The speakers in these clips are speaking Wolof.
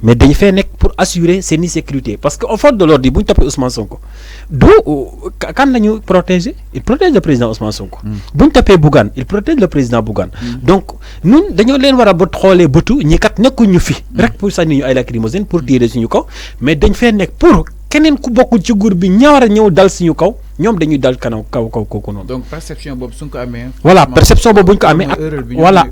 mais dañ fee nekk pour assurer seeni sécurité parce que au fond de l'ordre yi bu ñu toppee Ousmane Sonko du kan la ñu protéger il protège le président Ousmane Sonko. bu ñu toppee Bougane il protège le président Bougane. donc ñun dañoo leen war a bët xoolee bëtu ñi kat nekkuñu fi. rek pour sànni ñu ay lacrymogène pour tirer suñu kaw mais dañ fee nekk pour keneen ku bokkul ci groupe bi ñaar a ñëw dal suñu kaw ñoom dañuy dal kanam kaw kooku noonu. donc perception boobu suñ ko amee. voilà perception boobu bu ñu ko amee ak voilà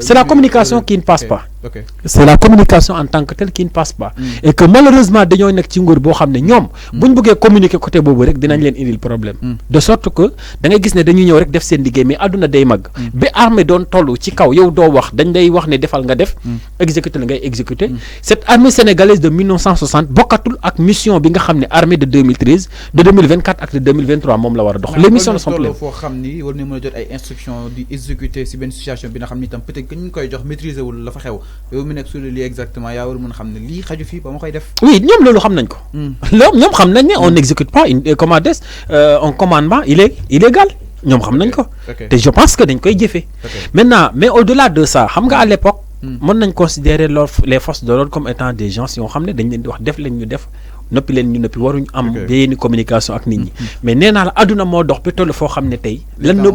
c'est la communication qui ne passe pas. ok c'est la communication en tant que telle qui ne passe pas. et que malheureusement dañoo nekk ci nguur boo xam ne ñoom. bu ñu bëggee communiquer côté boobu rek dinañ leen indil problème. de sorte que da ngay gis ne dañuy ñëw rek def seen liggéey mais àdduna day màgg. ba armée doon toll ci kaw yow doo wax dañ lay wax ne defal nga def. exécuter la ngay exécuter. cette armée sénégalaise de 1960 bokkatul ak mission bi nga xam ne armée de 2013 de 2024 ak de 2023 moom la war a dox. les missions ne sont pleines. foo xam ni war nañu mën a jot ay instructions di exécuter si benn situation bi nga xam ni tam peut-être que ñu ngi koy jox maîtriser wul la fa xew yow mi nekk sur le lieu exactement yaa war a mën a xam ne lii xaju fii ba ma koy def. oui ñoom loolu xam nañ ko. ñoom xam nañ ne on n'exécute pas une commande un commandement illégal ñoom xam nañ ko. te je pense que dañ koy jëfee. maintenant mais au-delà de ça xam nga à l'époque mën nañ considérer les forces de l'ordre comme étant des gens yoo xam ne dañ leen di wax def leen ñu def noppi leen ñu noppi waruñu am benn communication ak nit ñi mais nee naa la àdduna moo dox ba toll foo xam ne tey lan na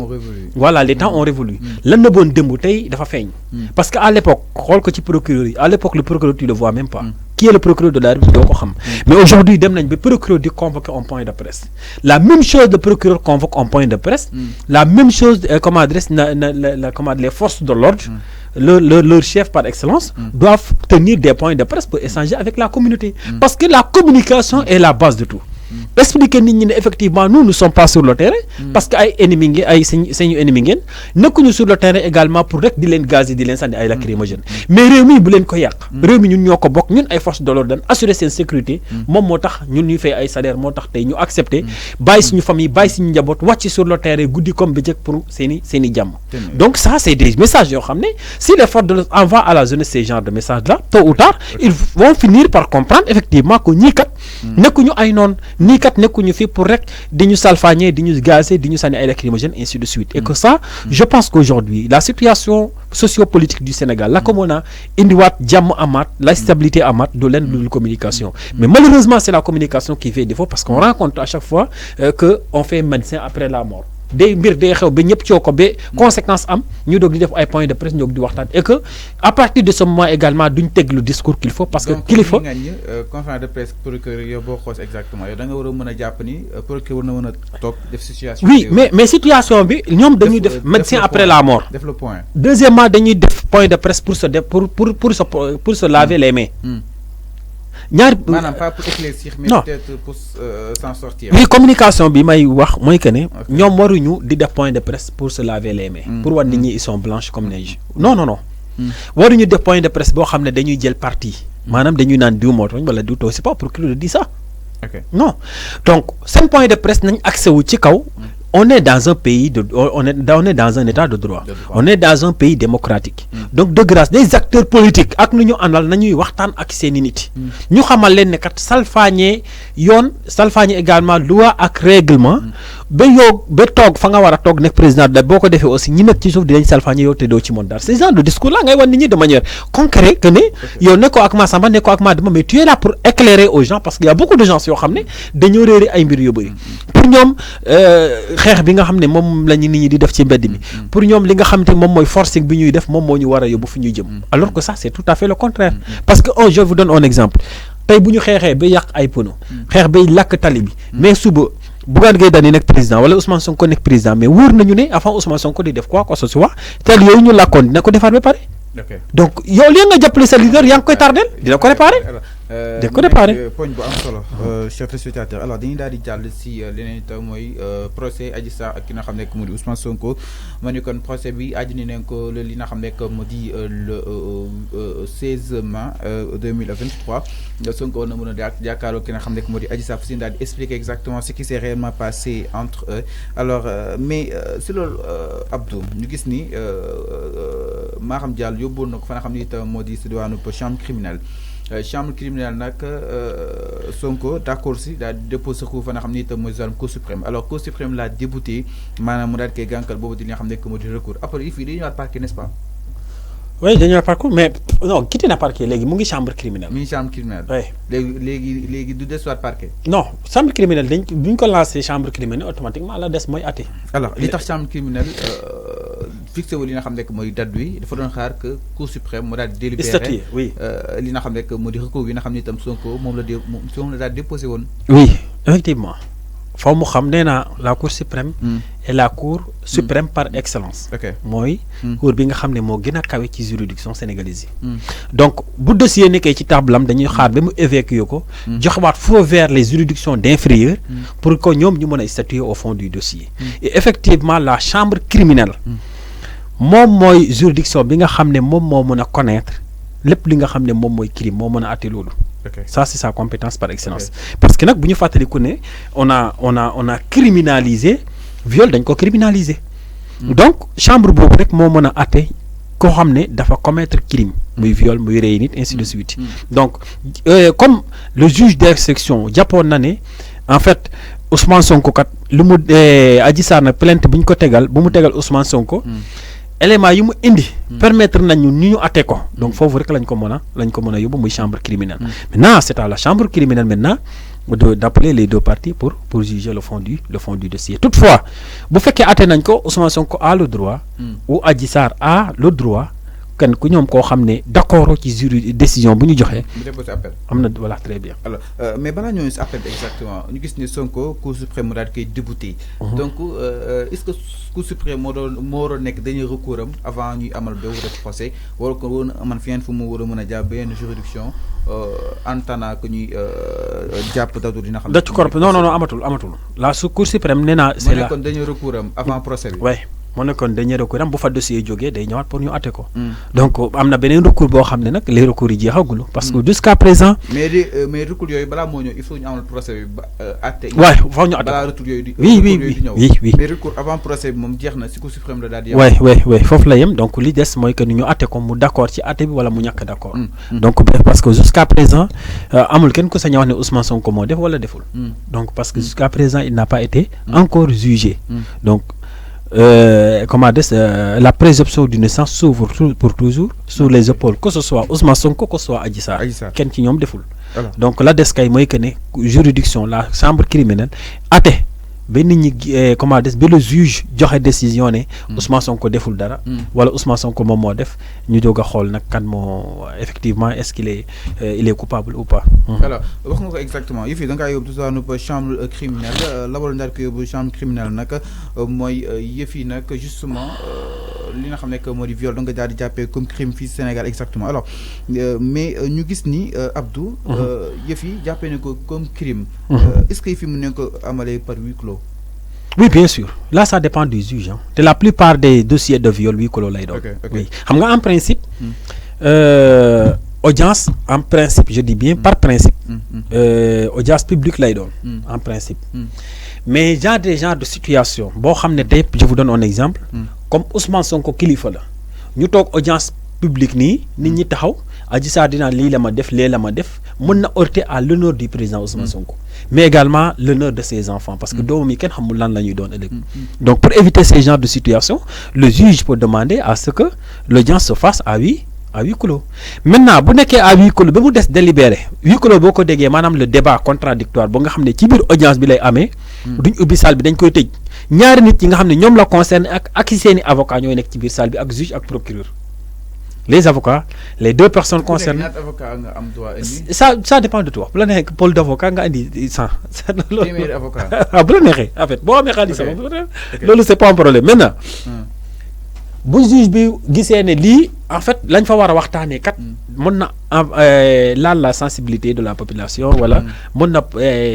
voilà les temps ont révolu lan na boon démb tey dafa feeñ parce que à l'époque xool ko ci procureur yi à l'époque le procureur tu le vois même pas qui est le procureur de la République doo ko xam mais aujourd'hui dem nañ ba procureur di convoquer un point de presse la même chose le procureur convoque un point de presse la même chose comment adresse comment les forces de l'ordre leur chef par excellence doivent tenir des points de presse pour échanger avec la communauté parce que la communication est la base de tout expliquer nit ñi ne effectivement nous ne sommes pas sur le terrain parce que ay ennemis ngeen ay sañu ennemi ngeen nekkuñu sur le terrain également pour rek di leen gazer di leen sànni ay lacrymogène mais réew mi bu leen ko yàq réew mi ñun ñoo ko bokk ñun ay forces de l'ordre dañ assurer seen sécurité moom moo tax ñun ñuy fay ay salaire moo tax tey ñu accepter bàyyi suñu famille bàyyi suñu njaboot wàcc sur le terrain guddi comme bëccëg pour seeni jàmm donc ça c'est des messages yoo xam ne si les forces de l'ordre envoient à la jeunesse ces genres de messages là tôt ou tard ils vont finir par comprendre effectivement que ñii kat nekkuñu ay noon nii kat nekkuñu fi pour rek di ñu salfaañee di ñu gazer di ñu sànni ay lacrymogènes ainsi de suite et que ça je pense qu'aujourd'hui la situation sociopolitique du Sénégal la ko mën a indiwaat jàmm amaat la stabilité amaat du leen dul communication mais malheureusement c'est la communication qui fait défaut parce qu'on rencontre à chaque fois que on fait médecin après la mort day mbir day xew ba ñëpp coo ko ba conséquence am ñu doog di def ay points de presse ñoo di waxtaan et que à partir de ce moment également duñ teg le discours qu'il faut parce que kilifa conférence de presse procureur yow boo xoos exactement yow da nga war a mën a jàpp ni procureur war na mën a toog def situation oui mais situation bi ñoom dañuy def médecin après la mort def le point deuxièmement dañuy def point de presse pour se laver les mains ñaar maanaam pas pour éclaircir mais peut-être pour s'en sortir. oui communication bi may wax mooy que ne ñoom waruñu di def point de presse pour se laver les mains pour wan nit ñi ils sont blanches comme neige non waruñu def point de presse boo xam ne dañuy jël parti maanaam dañuy naan diw moo tooñ wala diw tooñ c'est pas pour qu'il le dise ça non donc seen point de presse nañ accès wu ci kaw on est dans un pays on est dans un état de droit on est dans un pays démocratique donc de grâce des acteurs politiques ak nu ñu àndal nañuy waxtaan ak seeni nit ñu xamal leen ne kat salfaañee yoon salfaañee également loi ak règlement ba yow ba toog fa nga war a toog nekk président da boo ko defee aussi ñi nekk ci suuf dinañ salfaañee yow te doo ci mën dara ce genre de discours là ngay wan nit ñi de manière concrète que ne yow nekkoo ak Massamba nekkoo ak Mademba mais tu es là pour éclairer aux gens parce que y a beaucoup de gens yoo xam ne dañoo réeri ay mbir yu bëri pour ñoom xeex bi nga xam ne moom la ñu nit ñi di def ci mbedd mi pour ñoom li nga xam te moom mooy forcing bi ñuy def moom moo ñu war a yóbbu fu ñuy jëm alors que ça c'est tout à fait le contraire parce que je vous donne un exemple tey bu ñu xeexee ba yàq ay pneu xeex bay lakk tali bi mais suba Bougane Gueye Dany nekk président wala Ousmane Sonko nekk président mais wóor nañu ne avant Ousmane Sonko di def quoi que ce soit tel yooyu ñu lakkoon dina ko defaat ba pare donc yow li nga jàppale sa leader yaa ngi koy tardel dina ko réparer de ko réparer poñ bu am solo chef téléspectateur alors dañuy daal di jàll si leneen itam mooy procès Adji Sarr ak ki nga xam ne mu di Ousmane Sonko ma ni kon procès bi àjjini nañ ko li nga xam ne mu di le 16 mai 2023 Sonko na mën a jàkkaarloo ki nga xam ne mu di Adji Sarr fu si daal di expliquer exactement ce qui s'est réellement passé entre eux alors mais si loolu Abdou ñu gis ni Maham Diallo yóbbuwoon na ko fa nga xam ne itam moo di si diwaanu chambre criminelle chambre criminelle nag Sonko d'accord si daal di déposé recours fa nga xam ne itam mooy Cour suprême alors Cour suprême l'a débouté maanaam mu daal di koy gànkal boobu di nga xam ne moo di recours après fii dañuy ñëwaat parquet n'est-ce pas. oui dernier parcours mais non quitté na parquet léegi mu ngi chambre criminelle. mi chambre criminelle. oui léegi du des waat parquet. non chambre criminelle dañ bu ñu ko lancé chambre criminelle automatiquement la des mooy àtte. alors li tax chambre criminelle fixé wu li nga xam ne mooy date bi dafa doon xaar que cour suprême moo daal di délibéré statué oui. li nga xam ne moo di recours bi nga xam ne itam Sonko moom la daal déposé woon. oui effectivement faw mu xam nee naa la cour suprême. et la cour suprême par excellence. mooy cour bi nga xam ne moo gën a kawe ci juridiction sénégalaise yi. donc bu dossier nekkee ci tablam dañuy xaar ba mu évacuer ko. joxewaat feu vert les juridictions d'inférieur pour que ñoom ñu mën a statuer au fond du dossier. et effectivement la chambre criminelle. moom mooy juridiction bi nga xam ne moom moo mën a connaître lépp li nga xam ne moom mooy crime moo mën a àtte loolu. ça c'est sa compétence par excellence. parce que nag bu ñu fàttaliku ne on a criminalisé viol dañ ko criminalisé. donc chambre boobu rek moo mën a àtte koo xam ne dafa commettre crime. muy viol muy rey nit ainsi de suite. donc comme le juge d'instruction jàppoon na ne en fait Ousmane Sonko kat lu mu Adji Sarr na plainte bu ñu ko tegal bu mu tegal Ousmane Sonko. élément yi mu indi permettre nañu ñu atte ko donc foofu rek lañ ko mën a yóbbu muy chambre criminelle. maintenant c'est à la chambre criminelle maintenant d'appeler les deux parties pour juger le fond du dossier. toutefois bu fekkee atte nañ ko Ousmane Sonko a le droit ou Adji Sarr a le droit kan ku ñoom koo xam ne d'accord ci jury décision bu ñu joxee. mu déposé appel. am na voilà très bien. alors mais balaa ñëw si appel bi exactement ñu gis ne Sonko cour suprême mu daal di koy débouté. donc est-ce que cour suprême moo doon nekk dernier recours am avant ñuy amal ba def procès wala ko woon aman fenn fu mu war a mën a jàpp benn juridiction en attendant que ñuy jàpp datu dina xam. datu corp non amatul la cour suprême nee naa. c'est la kon dernier recours am avant procès bi. moo nekkoon dernier recours am bu fa dossier jógee day ñëwaat pour ñu atte ko. donc am na beneen recours boo xam ne nag les recours yi jeexagul parce que jusqu'à présent. mais recours yooyu balaa moo ñëw il faut ñu amal procès bi ba atte. waaw faaw ñu atte balaa recours yooyu di. oui mais recours avant procès bi moom jeex na si cour suprême la daal di. oui foofu la yem donc li des mooy que ni ñu atte ko mu d'accord ci atte bi wala mu ñàkk d'accord. donc parce que jusqu'à présent amul kenn ku sañ a wax ne Ousmane Sonko moo def wala deful. donc parce que jusqu'à présent il n'a pas été encore jugé. donc la présomption d'innocence s'ouvre pour toujours sur les épaules que ce soit Ousmane Sonko que ce soit Adji Sarr kenn ci ñoom deful. donc la des kay mooy que ne juridiction la chambre criminelle atte ba nit ñi ba le juge joxe décision ne Ousmane Sonko deful dara. wala Ousmane Sonko moom moo def ñu doog a xool nag kan moo effectivement est-ce qu'il est coupable ou pas. alors wax nga ko exactement yëf yi da ngaa yóbbu tout ça nu chambre criminelle la wala ndaar ko yóbbu chambre criminelle nag mooy yëf yi nag justement li nga xam ne que moo di viol da nga daal di jàppee comme crime fii Sénégal exactement alors mais ñu gis ni Abdou. yëf yi jàppee ne ko comme crime. est-ce que yëf yi mën nañ ko amalee par huis clos. Oui, bien sûr. Là, ça dépend du juge. Hein. La plupart des dossiers de viol, huis clos lay doon. Oui. Xam nga en principe, audience, en principe, je dis bien par principe, audience publique lay doon. En principe. Mais genre de situation, boo xam ne tey je vous donne un exemple. Comme Ousmane Sonko kilifa la ñu toog audience publique nii nit ñi taxaw Adji Sarr dina lii la ma def lee la ma def mën na heurter à l'honneur du président Ousmane Sonko. mais également l'honneur de ses enfants parce que doomam yi kenn xamul lan la ñuy doon ëllëg. donc pour éviter ces genres de situation le juge peut demander à ce que l'audience se fasse à huis clos. maintenant bu nekkee à huis clos ba mu des délibéré huis clos boo ko déggee maanaam le débat contradictoire ba nga xam ne ci biir audience bi lay amee. duñ ubbi salle bi dañ koy tëj ñaari nit yi nga xam ne ñoom la concerne ak seeni avocat ñooy nekk ci biir salle bi ak juge ak procureur. les avocats les deux personnes concernées ça dépend de toi bu la neexee pôle d'avocat nga indi 100. bu la neexee en fait boo amee xaalis sama loolu c'est pas un problème maintenant bu juge bi gisee ne lii en fait lañ fa war a waxtaanee kat mën na laal la sensibilité de la population wala mën na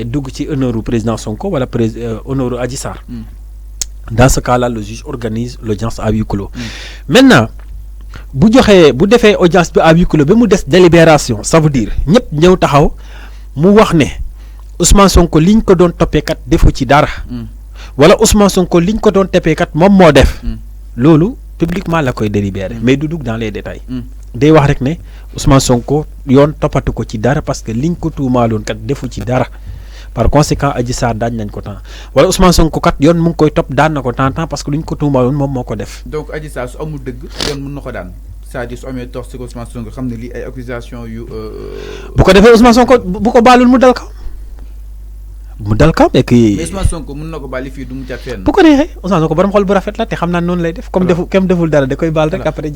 dugg ci honneur u président Sonko wala honneur u Adji Sarr. dans ce cas-là le juge organise l'audience à huis clos. maintenant bu defee audience bi à huis clos ba mu des délibération ça veut dire ñëpp ñëw taxaw mu wax ne Ousmane Sonko liñ ko doon toppee kat defu ci dara. wala Ousmane Sonko liñ ko doon toppee kat moom moo def. loolu publiquement la koy délibéré. mais du dugg dans les détails. day wax rek ne Ousmane Sonko yoon toppatu ko ci dara parce que liñ ko tuumaaloon kat defu ci dara. par conséquent Adji Sarr daañ nañ ko temps wala Ousmane Sonko kat yoon mu ngi koy topp daan na ko temps parce que luñ ko tuumaaloon moom moo ko def. donc Adji Sarr su amul dëgg yoon mën na ko daan c'est-à-dire su amee tort si Ousmane Sonko xam ne lii ay accusation yu. bu ko defee Ousmane Sonko bu ko baalul mu dal kaw et que. mais Ousmane Sonko mën na ko baali fii du mu jàpp fenn. bu ko neexee Ousmane Sonko borom xol bu rafet la te xam naa noonu lay def. comme deful dara da koy baal rek après.